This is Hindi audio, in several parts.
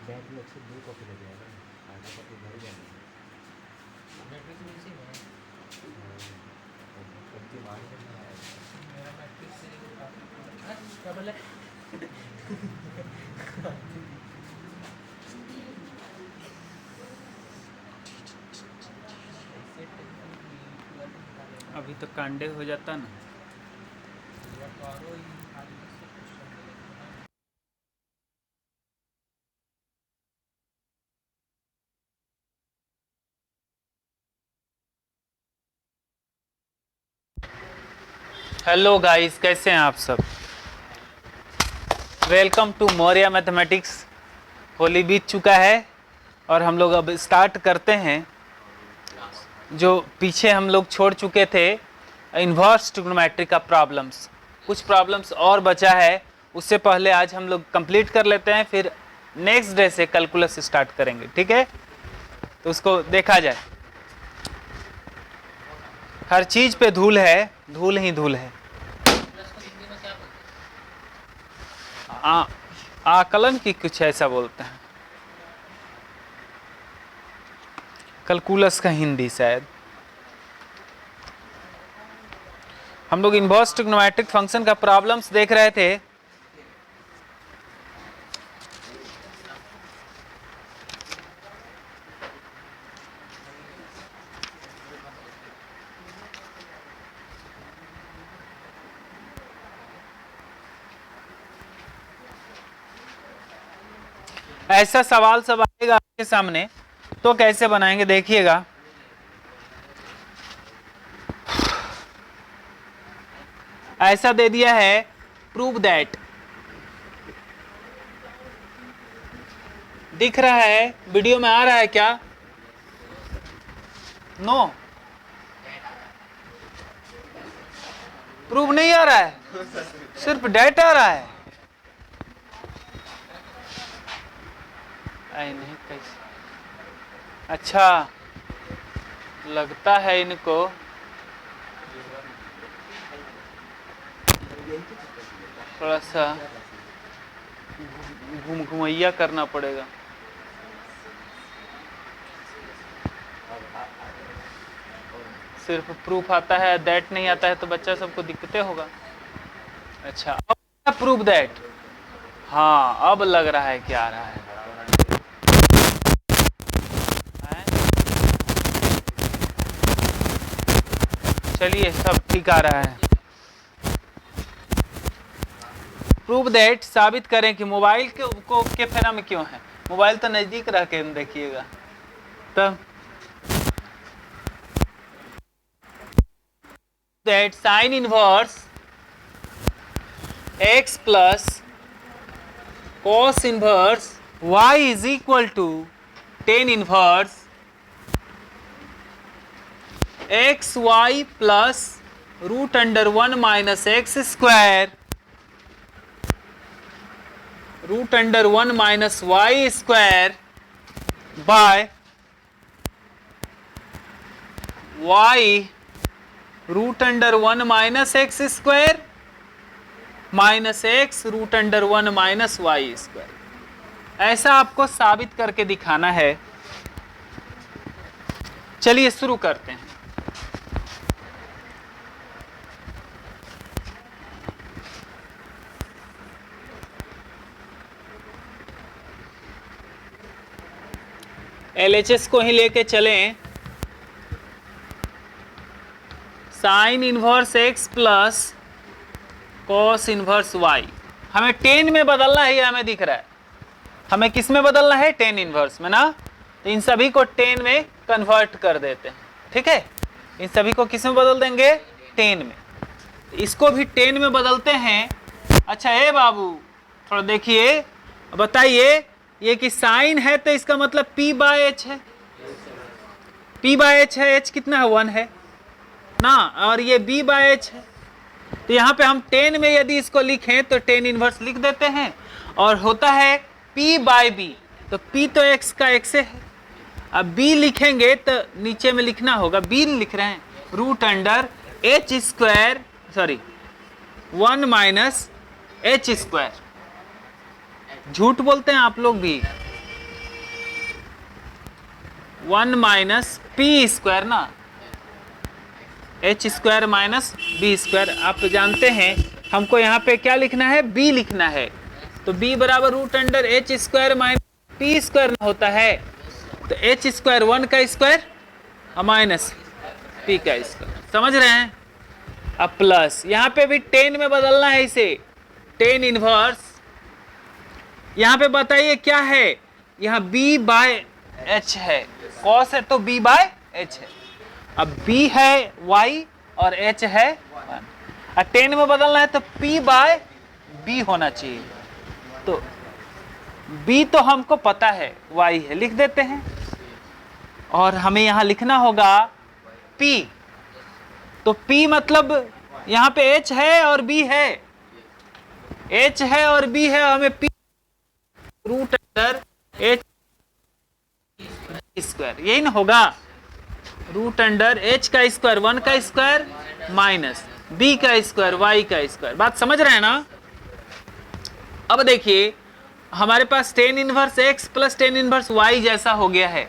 बैग में अच्छे 2 कॉपी लग जाएगा, आधा कॉपी भर जाएगा। मैट्रिक्स भी इसी में है। कब दिमाग में नहीं आया मेरा मैट्रिक्स से क्या बोला? अभी तो कांडे हो जाता ना। हेलो गाइस, कैसे हैं आप सब? Welcome to Maurya mathematics. Holi बीत चुका है और हम लोग अब स्टार्ट करते हैं जो पीछे हम लोग छोड़ चुके थे, इन्वर्स ट्रिग्नोमेट्री का प्रॉब्लम्स। कुछ प्रॉब्लम्स और बचा है, उससे पहले आज हम लोग कंप्लीट कर लेते हैं, फिर नेक्स्ट डे से कैलकुलस स्टार्ट करेंगे, ठीक है? तो उसको देखा जाए। हर चीज पे धूल है, धूल ही धूल है। आकलन की कुछ ऐसा बोलते हैं, कैलकुलस का हिंदी शायद। हम लोग इन्वर्स ट्रिग्नोमेट्रिक फंक्शन का प्रॉब्लम्स देख रहे थे। ऐसा सवाल सब आएगा आपके सामने तो कैसे बनाएंगे देखिएगा। ऐसा दे दिया है, प्रूव दैट। दिख रहा है, वीडियो में आ रहा है क्या? नो, प्रूव नहीं आ रहा है, सिर्फ डेट आ रहा है। आई नहीं कैसे? अच्छा, लगता है इनको थोड़ा सा घुमैया करना पड़ेगा। सिर्फ प्रूफ आता है, दैट नहीं आता है, तो बच्चा सबको दिक्कतें होगा। अच्छा, अब प्रूफ दैट। हाँ, अब लग रहा है कि आ रहा है। चलिए, सब ठीक आ रहा है। प्रूव दैट, साबित करें कि मोबाइल के फेरा में क्यों है। मोबाइल तो नजदीक रह के देखिएगा तब। That sine inverse x plus cos inverse y is equal to tan inverse x Y plus root under 1 minus x square root under 1 minus Y square by Y root under 1 minus x square minus x root under 1 minus Y square. ऐसा आपको साबित करके दिखाना है। चलिए शुरू करते हैं। LHS को ही लेके चलें। Sign inverse x plus cos inverse y हमें टेन में बदलना है, ये हमें दिख रहा है। हमें किस में बदलना है? टेन इनवर्स में ना। तो इन सभी को टेन में कन्वर्ट कर देते हैं, ठीक है? इन सभी को किस में बदल देंगे? टेन में। इसको भी टेन में बदलते हैं। अच्छा हे बाबू, थोड़ा देखिए, बताइए, ये कि साइन है तो इसका मतलब p बाय एच है। p बाय एच है, h कितना है? 1 है ना। और ये b बाय एच है, तो यहाँ पे हम 10 में यदि इसको लिखें तो 10 इनवर्स लिख देते हैं, और होता है p बाय b। तो p तो x का x है। अब b लिखेंगे तो नीचे में लिखना होगा, b लिख रहे हैं, root under h square, sorry 1 minus h square. झूठ बोलते हैं आप लोग भी, 1 माइनस पी स्क्वायर ना, H square minus B square. आप जानते हैं हमको यहाँ पे क्या लिखना है, बी लिखना है, तो बी बराबर root under H square minus P square होता है। तो एच स्क्वायर 1 का स्क्वायर माइनस पी का स्क्वायर, समझ रहे हैं। अब प्लस यहाँ पे भी 10 में बदलना है इसे, 10 इनवर्स। यहाँ पे बताइए क्या है, यहाँ b बाय एच है, कॉस है तो b बाय एच है। अब b है y और h है 1, और 10 में बदलना है तो p बाय b होना चाहिए। तो b तो हमको पता है y है, लिख देते हैं। और हमें यहाँ लिखना होगा p, तो p मतलब यहाँ पे h है और b है, h है और b है, हमें p root under h square, यही ना होगा, रूट अंडर h का स्क्वायर 1 का स्क्वायर माइनस b का स्क्वायर y का स्क्वायर। बात समझ रहे हैं ना। अब देखिए हमारे पास tan inverse x plus tan inverse y जैसा हो गया है।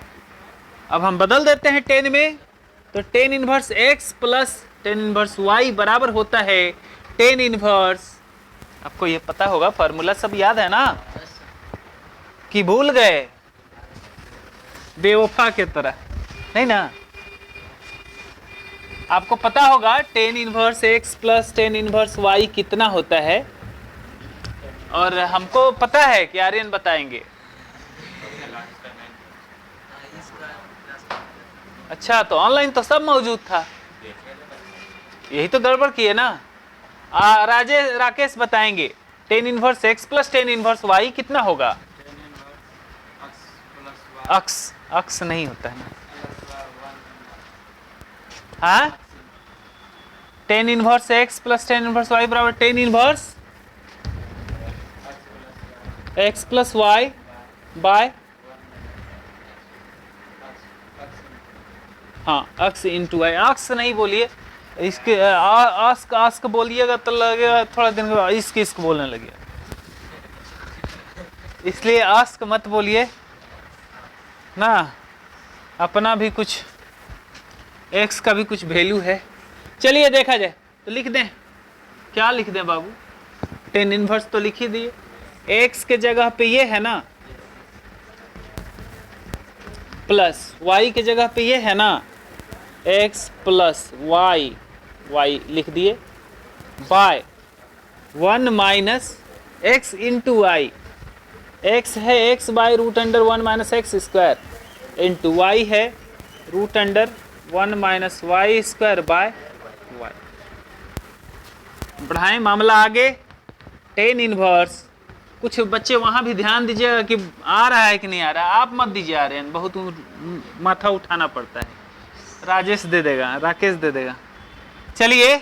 अब हम बदल देते हैं 10 में, तो tan inverse x plus tan inverse y बराबर होता है tan इनवर्स, आपको ये पता होगा, फॉर्मूला सब याद है ना कि भूल गए बेवफा के तरह, नहीं ना। आपको पता होगा tan inverse x plus tan inverse y कितना होता है, और हमको पता है कि आर्यन बताएंगे। अच्छा, तो ऑनलाइन तो सब मौजूद था, यही तो गड़बड़ किए ना। राकेश बताएंगे tan inverse x plus tan inverse y कितना होगा। अक्स नहीं होता है ना, हाँ, tan inverse x plus tan inverse y बराबर tan inverse x plus y by, हाँ, अक्स इंटू y। अक्स नहीं बोलिए, इसके आस्क बोलिएगा तो लगेगा थोड़ा दिन के बाद इसक बोलने लगे, इसलिए आस्क मत बोलिए ना, अपना भी कुछ x का भी कुछ वैल्यू है। चलिए देखा जाए, तो लिख दें, क्या लिख दें बाबू, tan इनवर्स तो लिख ही दिए, x के जगह पे ये है ना, प्लस y के जगह पे ये है ना, x प्लस y लिख दिए, by 1 minus x into y, x है x by root under 1 minus x square, into y है root under 1 minus Y square by y. बढ़ाएं मामला आगे, tan इनवर्स, कुछ बच्चे वहाँ भी ध्यान दीजिएगा कि आ रहा है कि नहीं आ रहा है, आप मत दीजिए, आ रहे हैं, बहुत माथा उठाना पड़ता है। राजेश दे देगा, राकेश दे देगा। चलिए,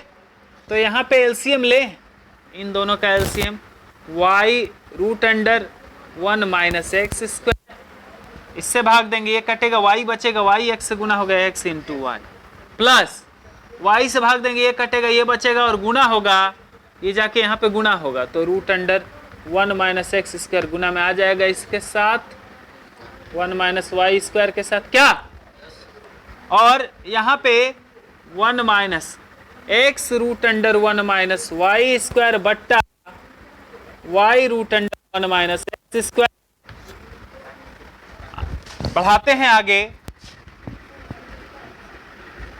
तो यहाँ पे एलसीएम ले, इन दोनों का LCM, y root under 1 minus x square, इससे भाग देंगे, ये कटेगा, y बचेगा, y x से गुना हो गया x into y, plus y से भाग देंगे, ये कटेगा, ये बचेगा और गुना होगा, ये जाके यहाँ पे गुना होगा, तो root under 1 minus x square गुना में आ जाएगा इसके साथ 1 माइनस वाई स्क्वायर के साथ, क्या, और यहाँ पे 1 minus x root under 1 minus Y square बट्टा y root under 1 minus x square. बढ़ाते हैं आगे,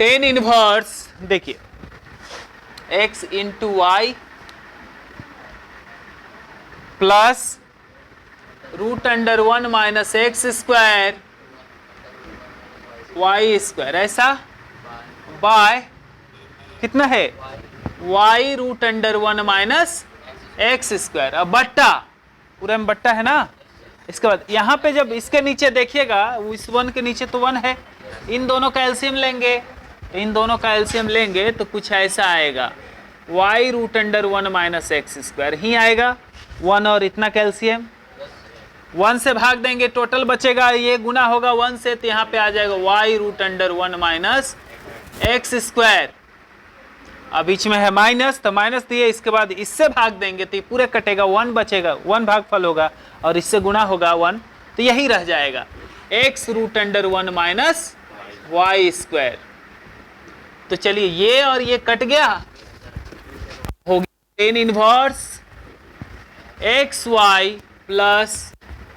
tan इनवर्स, देखिए x into y plus root under 1 minus x square y square, ऐसा बाय कितना है y root under 1 minus x square, अब बट्टा, पूरे में बट्टा है ना। इसके बाद यहाँ पे जब इसके नीचे देखिएगा, इस 1 के नीचे तो 1 है, इन दोनों का एलसीएम लेंगे, इन दोनों का एलसीएम लेंगे तो कुछ ऐसा आएगा, y root under 1 minus x square ही आएगा, 1 और इतना कैल्शियम, 1 से भाग देंगे, टोटल बचेगा, ये गुना होगा 1 से, तो यहाँ पे आ जाएगा y root under 1 minus x square, अब बीच में है माइनस, तो माइनस दिए, इसके बाद इससे भाग देंगे तो ये पूरे कटेगा, 1 बचेगा, 1 भागफल होगा और इससे गुना होगा 1, तो यही रह जाएगा। x root under 1 minus Y square. तो चलिए ये और ये कट गया, हो गया tan inverse x Y plus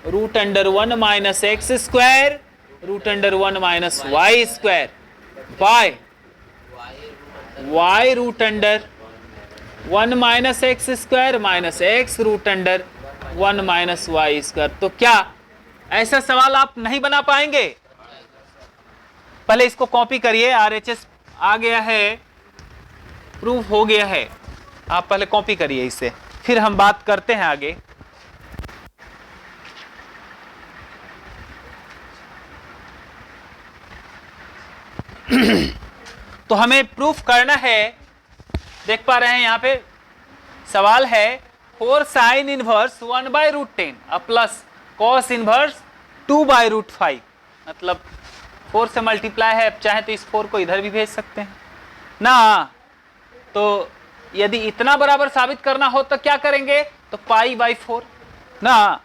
root under 1 minus x square root under 1 minus Y square by Y root under 1 minus x square minus x root under 1 minus Y square. तो क्या ऐसा सवाल आप नहीं बना पाएंगे? पहले इसको कॉपी करिए, आरएचएस आ गया है, प्रूफ हो गया है। आप पहले कॉपी करिए इसे, फिर हम बात करते हैं आगे। तो हमें प्रूफ करना है, देख पा रहे हैं यहां पे सवाल है 4 sine inverse 1 by root 10 plus cos inverse 2 by root 5, मतलब 4 से मल्टीप्लाई है। अब चाहे तो इस 4 को इधर भी भेज सकते हैं ना। तो यदि इतना बराबर साबित करना हो तो क्या करेंगे? तो पाई बाई 4 ना,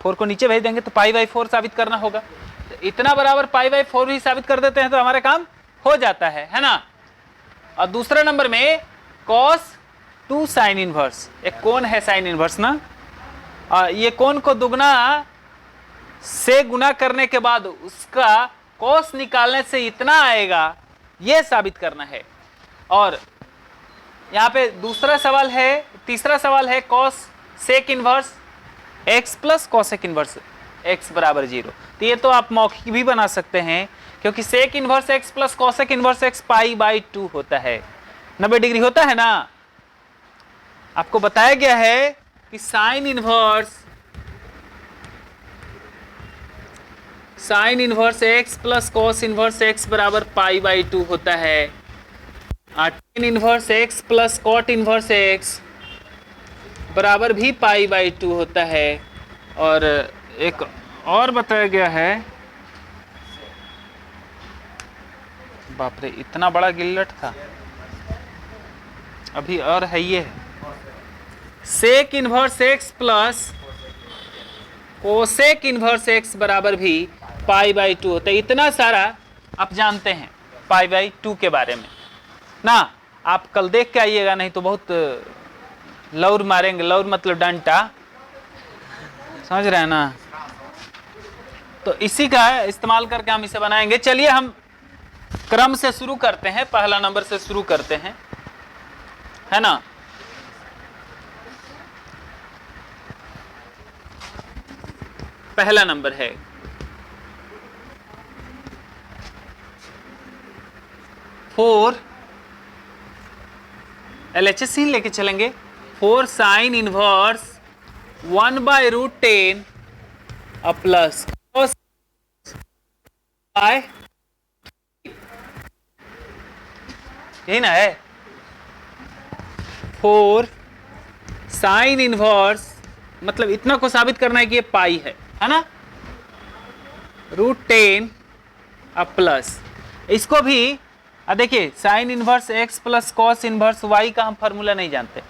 4 को नीचे भेज देंगे तो पाई बाई 4 साबित करना होगा। तो इतना बराबर पाई बाई 4 ही साबित कर देते हैं तो हमारा काम हो जाता है ना। और दूसरा नंबर में कॉस 2 साइन इनवर्स, एक कोण है साइन इनवर्स ना, ये कोण को दुगना से गुना करने के बाद उसका कॉस निकालने से इतना आएगा, यह साबित करना है। और यहाँ पे दूसरा सवाल है, तीसरा सवाल है cos sec inverse x plus cosec inverse x बराबर 0। तो ये तो आप मौखिक भी बना सकते हैं, क्योंकि sec inverse x plus cosec inverse x pi by 2 होता है, 90 डिग्री होता है ना। आपको बताया गया है कि sine inverse x plus cos inverse x बराबर पाई बाई 2 होता है। Tan inverse x plus cot inverse x बराबर भी पाई बाई 2 होता है। और एक और बताया गया है, बाप रे इतना बड़ा गिल्लट था, अभी और है ये sec inverse x plus cosec inverse x बराबर भी पाई बाई 2 होता है। इतना सारा आप जानते हैं पाई बाई 2 के बारे में ना। आप कल देख के आइएगा, नहीं तो बहुत लौर मारेंगे। लौर मतलब डंटा, समझ रहे हैं ना। तो इसी का इस्तेमाल करके हम इसे बनाएंगे। चलिए हम क्रम से शुरू करते हैं, पहला नंबर से शुरू करते हैं, है ना। पहला नंबर है फोर, LHS ही लेके चलेंगे। 4 sine inverse 1 by root 10 plus cos by, यही ना है। 4 साइन इनवर्स, मतलब इतना को साबित करना है कि ये पाई है ना, रूट 10 प्लस इसको भी देखिए sign inverse x plus cos inverse y का हम फॉर्मूला नहीं जानते।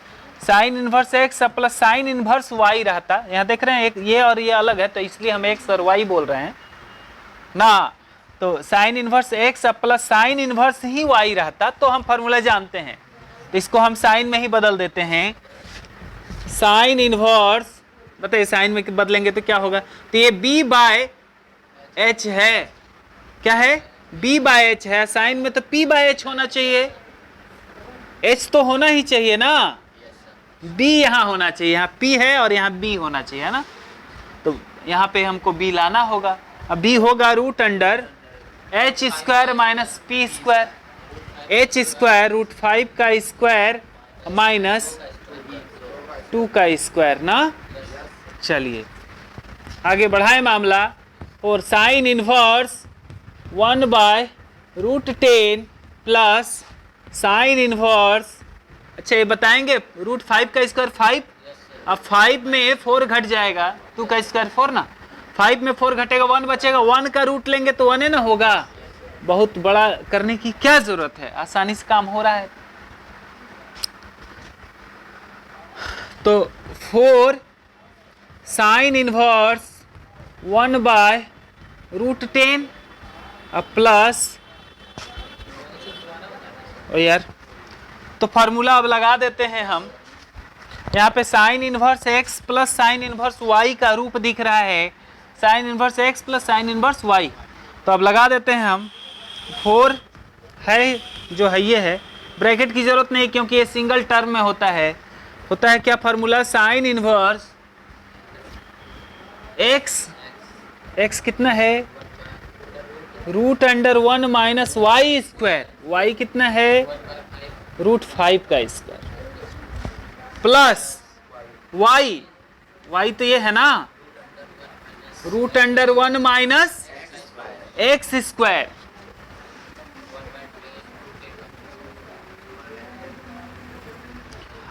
Sign inverse x plus sine inverse y रहता, यहाँ देख रहे हैं एक ये और ये अलग है, तो इसलिए हम x और y बोल रहे हैं ना। तो sine inverse x plus sine inverse ही y रहता तो हम फॉर्मूला जानते हैं, तो इसको हम साइन में ही बदल देते हैं। साइन इनवर्स, बताइए साइन में बदलेंगे तो क्या होगा? तो ये b बाय h है, क्या है? b बाय एच है। साइन में तो p बाय एच होना चाहिए, h तो होना ही चाहिए ना, b यहाँ होना चाहिए, यहाँ p है और यहाँ b होना चाहिए, है ना। तो यहाँ पे हमको b लाना होगा। अब b होगा root under h square minus p square, h square root 5 का स्क्वायर माइनस 2 का स्क्वायर ना। चलिए आगे बढ़ाए मामला। और sine inverse 1 by root 10 plus sine inverse, अच्छा ये बताएंगे रूट 5 का स्क्वायर 5, अब 5 में 4 घट जाएगा, 2 का स्क्वायर 4 ना, 5 में 4 घटेगा 1 बचेगा, 1 का रूट लेंगे तो 1 ना होगा। बहुत बड़ा करने की क्या जरूरत है, आसानी से काम हो रहा है। तो 4 साइन इनवर्स 1 बाय √10 अब प्लस, ओ यार, तो फार्मूला अब लगा देते हैं हम। यहाँ पे sign inverse x plus sine inverse y का रूप दिख रहा है, sine inverse x plus sine inverse y। तो अब लगा देते हैं हम। 4 है जो है ये है, ब्रैकेट की जरूरत नहीं क्योंकि ये सिंगल टर्म में होता है क्या फार्मूला, साइन इनवर्स x कितना है, √1 माइनस वाई स्क्वायर, y कितना है √5 का स्क्वायर, प्लस y तो ये है ना √1 माइनस x स्क्वायर।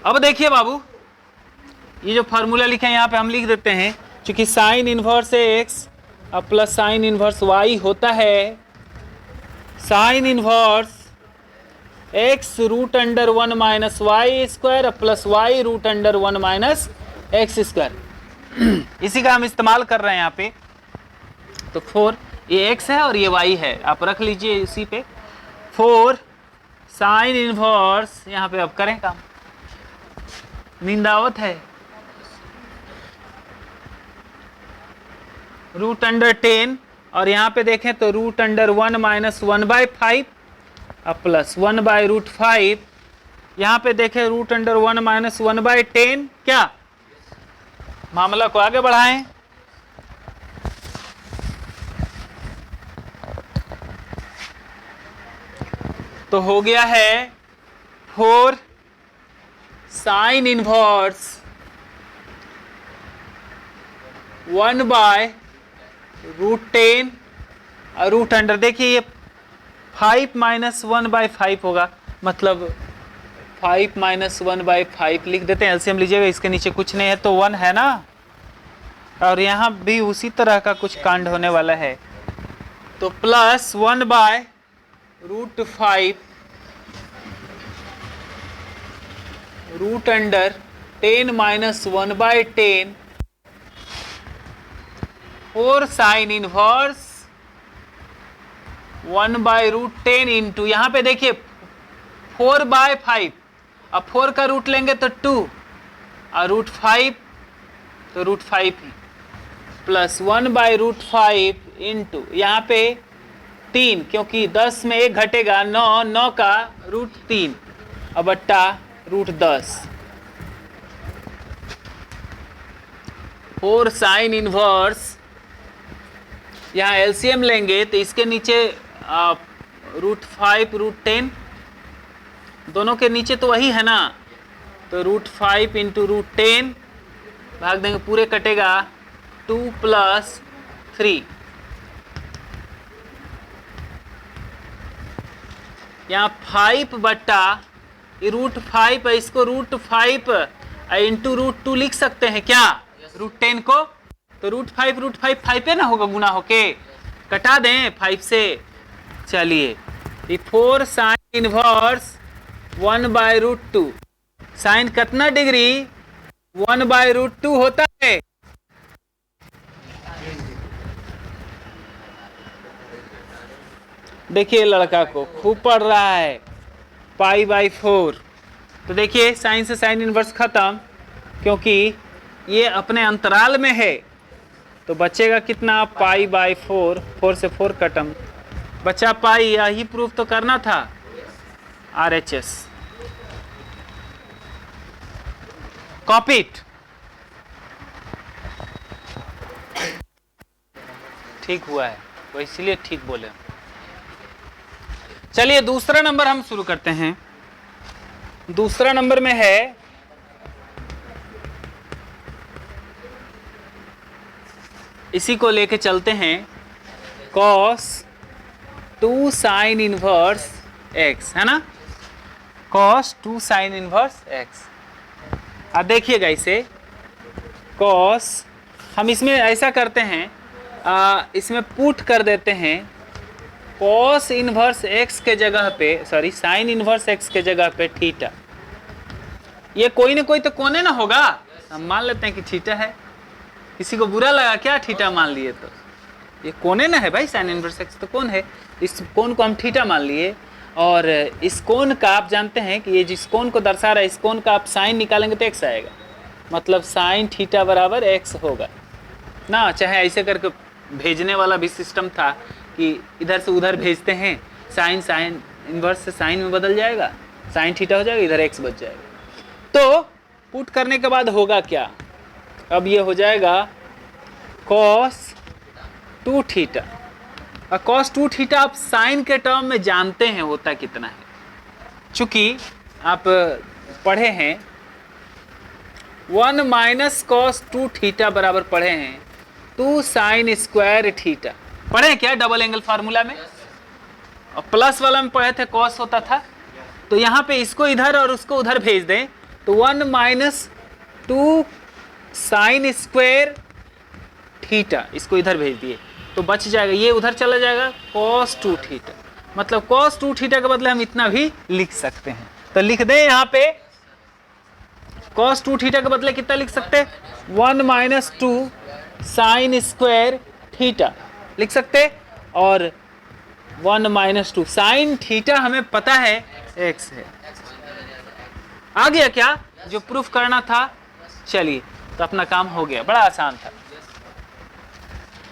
अब देखिए बाबू, ये जो फॉर्मूला लिखा है यहाँ पे हम लिख देते हैं, क्योंकि साइन इनवर्स x अब प्लस साइन इनवर्स y होता है sine inverse x √1 minus Y square plus y √1 minus x square. इसी का हम इस्तेमाल कर रहे हैं यहाँ पे। तो 4 ये x है और ये y है, आप रख लीजिए इसी पे। 4 साइन इनवर्स, यहाँ पे अब करें काम, निंदावत है, √10 और यहाँ पे देखें तो √1 माइनस 1/5 अब प्लस 1/√5। यहाँ पे देखें √1 माइनस 1/10, क्या मामला को आगे बढ़ाएं। तो हो गया है 4 साइन इनवर्स 1/√10 और √, देखिए ये 5 माइनस 1/5 होगा, मतलब 5 माइनस 1/5 लिख देते हैं, एलसीएम लीजिएगा, इसके नीचे कुछ नहीं है तो 1 है ना, और यहाँ भी उसी तरह का कुछ कांड होने वाला है। तो plus 1/√5 √10 minus 1/10 4 sine inverse 1/√10 into, यहाँ पे देखिए 4/5, अब 4 का रूट लेंगे तो 2 और √5 तो √5 ही, प्लस 1/√5 इंटू यहाँ पे 3, क्योंकि 10 में 1 घटेगा 9 का √3 अब बट्टा √10। 4 साइन इनवर्स, यहाँ एलसीएम लेंगे तो इसके नीचे √5 √10 दोनों के नीचे तो वही है ना, तो √5 इंटू √10 भाग देंगे, पूरे कटेगा 2 प्लस 3, यहाँ 5 बट्टा √5 है, इसको √5 इंटू √2 लिख सकते हैं क्या, √10 को, तो √5 5 पे ना होगा गुना होके, कटा दें 5 से। चलिए 4 साइन इनवर्स 1/√2, साइन कितना डिग्री 1/√2 होता है, देखिए लड़का को खूब पढ़ रहा है, π/4। तो देखिए साइन से साइन इनवर्स खत्म, क्योंकि ये अपने अंतराल में है, तो बचेगा कितना π/4, 4 से 4 कटम, बचा पाई, यही प्रूफ तो करना था, RHS। कॉपी इट, ठीक हुआ है वो, इसलिए ठीक बोले। चलिए दूसरा नंबर हम शुरू करते हैं। दूसरा नंबर में है इसी को लेके चलते हैं, cos 2 साइन इनवर्स x, है ना, cos 2 साइन इनवर्स x। अब देखिएगा इसे, cos, हम इसमें ऐसा करते हैं, इसमें पुट कर देते हैं cos इनवर्स x के जगह पे, सॉरी साइन इनवर्स x के जगह पे थीटा, ये कोई ना कोई तो कोने ना होगा, हम मान लेते हैं कि थीटा है, किसी को बुरा लगा क्या थीटा मान लिए तो, ये कोने ना है भाई, साइन इनवर्स एक्स तो कौन है, इस कोण को हम थीटा मान लिए, और इस कोण का आप जानते हैं कि ये जिस कोण को दर्शा रहा है, इस कोण का आप साइन निकालेंगे तो एक्स आएगा, मतलब साइन थीटा बराबर एक्स होगा ना। चाहे ऐसे करके भेजने वाला भी सिस्टम था कि इधर से उधर भेजते हैं, साइन साइन इनवर्स से साइन में बदल जाएगा, साइन थीटा हो जाएगा, इधर एक्स बच जाएगा। तो पुट करने के बाद होगा क्या, अब ये हो जाएगा cos 2 थीटा, और cos 2 थीटा आप साइन के टर्म में जानते हैं होता कितना है, चूंकि आप पढ़े हैं 1 माइनस cos 2 थीटा बराबर पढ़े हैं 2 साइन स्क्वायर थीटा, पढ़े हैं क्या डबल एंगल फार्मूला में, और प्लस वाला में पढ़े थे cos होता था, तो यहाँ पे इसको इधर और उसको उधर भेज दें तो 1 माइनस 2 साइन स्क्वायर थीटा, इसको इधर भेज दिए तो बच जाएगा, ये उधर चला जाएगा cos 2 थीटा, मतलब cos 2 थीटा के बदले हम इतना भी लिख सकते हैं, तो लिख दें यहाँ पे cos 2 थीटा के बदले कितना लिख सकते हैं 1 माइनस 2 साइन स्क्वायर थीटा लिख सकते, और 1 माइनस 2 साइन थीटा हमें पता है x है। आ गया क्या जो प्रूफ करना था, चलिए तो अपना काम हो गया, बड़ा आसान था।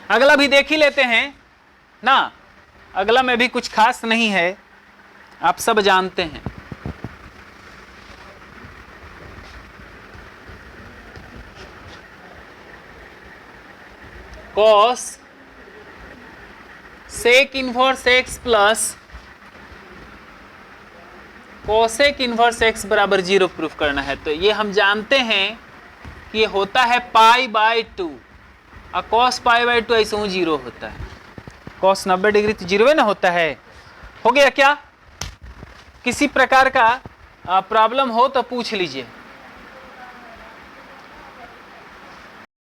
अगला भी देख ही लेते हैं ना, अगला में भी कुछ खास नहीं है, आप सब जानते हैं। cos sec inverse x plus cosec inverse x बराबर 0 प्रूफ करना है, तो ये हम जानते हैं कि ये होता है π/2, और cos π/2 ऐसे 0 होता है, cos 90 डिग्री तो 0 ना होता है। हो गया क्या, किसी प्रकार का प्रॉब्लम हो तो पूछ लीजिए।